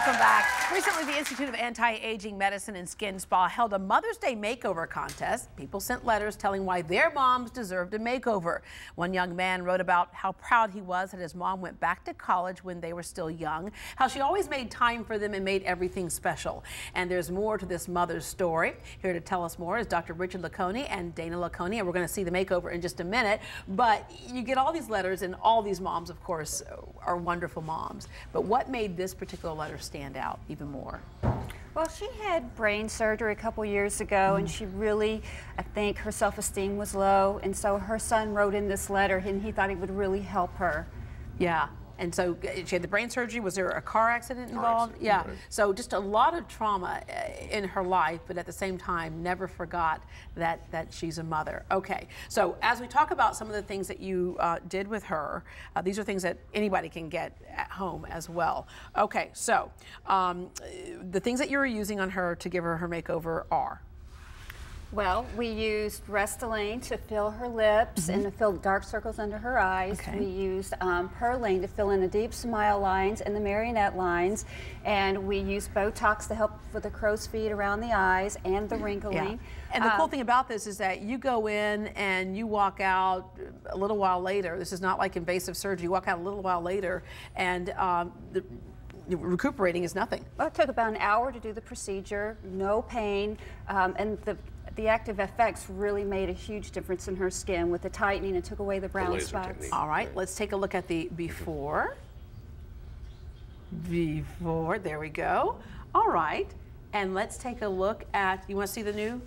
Welcome back. Recently, the Institute of Anti-Aging Medicine and Skin Spa held a Mother's Day makeover contest. People sent letters telling why their moms deserved a makeover. One young man wrote about how proud he was that his mom went back to college when they were still young, how she always made time for them and made everything special. And there's more to this mother's story. Here to tell us more is Dr. Richard LeConey and Dana LeConey, and we're going to see the makeover in just a minute. But you get all these letters, and all these moms, of course, are wonderful moms. But what made this particular letter stand out even more? Well, she had brain surgery a couple years ago, and she really, I think, her self-esteem was low, and so her son wrote in this letter, and he thought it would really help her. Yeah. And so she had the brain surgery. Was there a car accident involved? Yeah. Right. So just a lot of trauma in her life, but at the same time, never forgot that she's a mother. Okay. So as we talk about some of the things that you did with her, these are things that anybody can get at home as well. Okay. So the things that you were using on her to give her her makeover are? Well, we used Restylane to fill her lips and to fill dark circles under her eyes. Okay. We used Perlane to fill in the deep smile lines and the marionette lines. And we used Botox to help with the crow's feet around the eyes and the wrinkling. Yeah. And the cool thing about this is that you go in and you walk out a little while later. This is not like invasive surgery. You walk out a little while later and recuperating is nothing. Well, it took about an hour to do the procedure, no pain, and the active effects really made a huge difference in her skin with the tightening and took away the brown spots. All right, let's take a look at the before. Before, there we go. All right, and let's take a look at, you want to see the new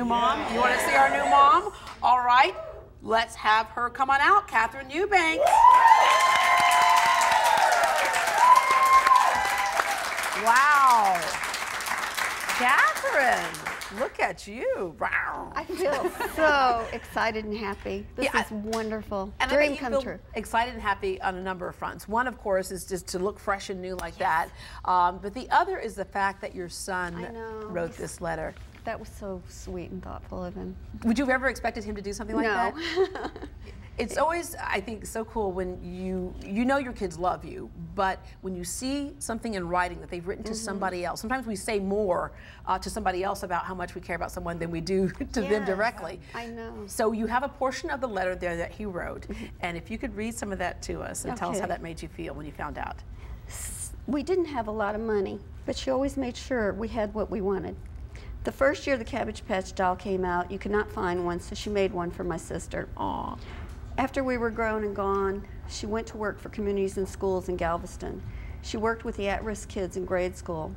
mom? You want to see our new mom? All right, let's have her come on out, Kathrine Eubanks. Wow, Kathrine, look at you. Wow. I feel so excited and happy. This is wonderful. And dream come true. Excited and happy on a number of fronts. One, of course, is just to look fresh and new like that. But the other is the fact that your son wrote this letter. That was so sweet and thoughtful of him. Would you have ever expected him to do something like that? No. It's always, I think, so cool when you know your kids love you, but when you see something in writing that they've written to somebody else, sometimes we say more to somebody else about how much we care about someone than we do to them directly. I know. So you have a portion of the letter there that he wrote, and if you could read some of that to us and tell us how that made you feel when you found out. We didn't have a lot of money, but she always made sure we had what we wanted. The first year the Cabbage Patch doll came out, you could not find one, so she made one for my sister. Aww. After we were grown and gone, she went to work for communities and schools in Galveston. She worked with the at-risk kids in grade school.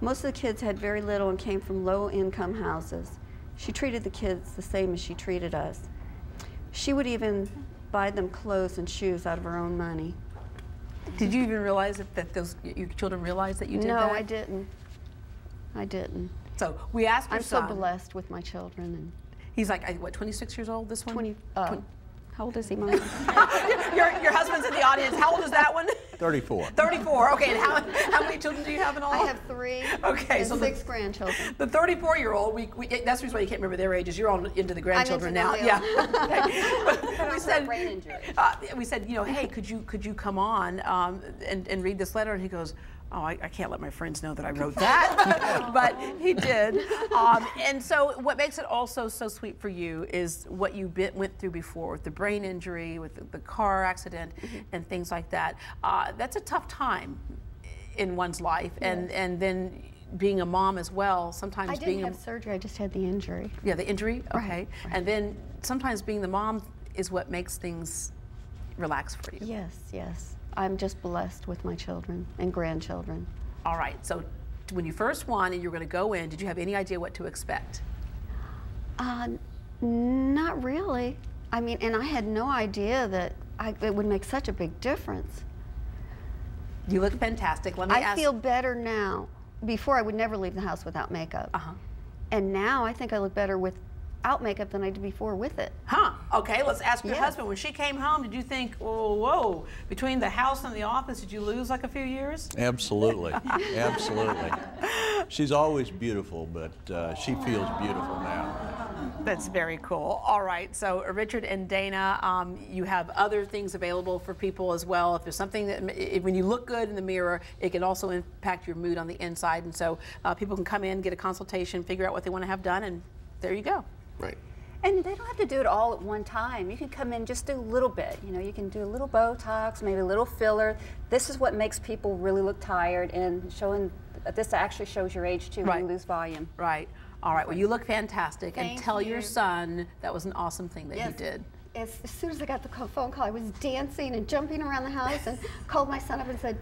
Most of the kids had very little and came from low-income houses. She treated the kids the same as she treated us. She would even buy them clothes and shoes out of her own money. Did you even realize that your children realized that you did that? No, I didn't. I didn't. So we asked your son. I'm so blessed with my children. And he's like, what, 26 years old, this one? 20. How old is he, Mom? your husband's in the audience. How old is that one? 34. 34. Okay, and how many children do you have in all? I have 3. Okay, and so 6 grandchildren. The 34-year-old, that's the reason why you can't remember their ages. You're all into the grandchildren now. Yeah. Okay. We said, you know, hey, could you come on and read this letter? And he goes, oh, I can't let my friends know that I wrote that, but he did. And so what makes it also so sweet for you is what you went through before with the brain injury, with the car accident, and things like that. That's a tough time in one's life, and then being a mom as well, sometimes I didn't have surgery, I just had the injury. Yeah, the injury, okay. Right. And then sometimes being the mom is what makes things relax for you. Yes, yes. I'm just blessed with my children and grandchildren. All right, so when you first won and you were going to go in, did you have any idea what to expect? Not really. I mean, and I had no idea that it would make such a big difference. You look fantastic. Let me ask. I feel better now. Before, I would never leave the house without makeup. And now I think I look better without makeup than I did before with it. Huh. Okay, let's ask your husband. When she came home, did you think, oh, whoa, between the house and the office, did you lose like a few years? Absolutely. Absolutely. She's always beautiful, but she feels beautiful now. That's very cool. All right, so Richard and Dana, you have other things available for people as well. If there's something that, when you look good in the mirror, it can also impact your mood on the inside. And so people can come in, get a consultation, figure out what they want to have done, and there you go. Right. And they don't have to do it all at one time. You can come in just do a little bit. You know, you can do a little Botox, maybe a little filler. This is what makes people really look tired, and showing this actually shows your age too when you lose volume. Right. All right. Well, you look fantastic, and Thank tell you. your son that was an awesome thing that he did. As soon as I got the phone call, I was dancing and jumping around the house and called my son up and said,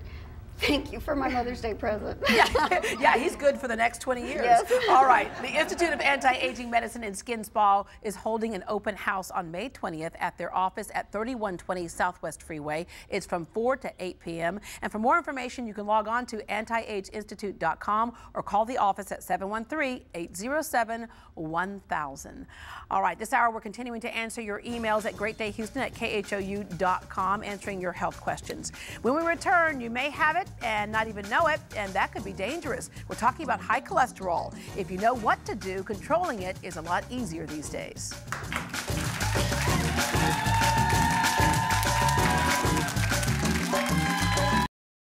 "Thank you for my Mother's Day present." Yeah, he's good for the next 20 years. Yes. All right. The Institute of Anti-Aging Medicine and Skin Spa is holding an open house on May 20th at their office at 3120 Southwest Freeway. It's from 4 to 8 p.m. And for more information, you can log on to antiageinstitute.com or call the office at 713-807-1000. All right. This hour, we're continuing to answer your emails at greatdayhouston@khou.com, answering your health questions. When we return, you may have it and not even know it, and that could be dangerous. We're talking about high cholesterol. If you know what to do, controlling it is a lot easier these days.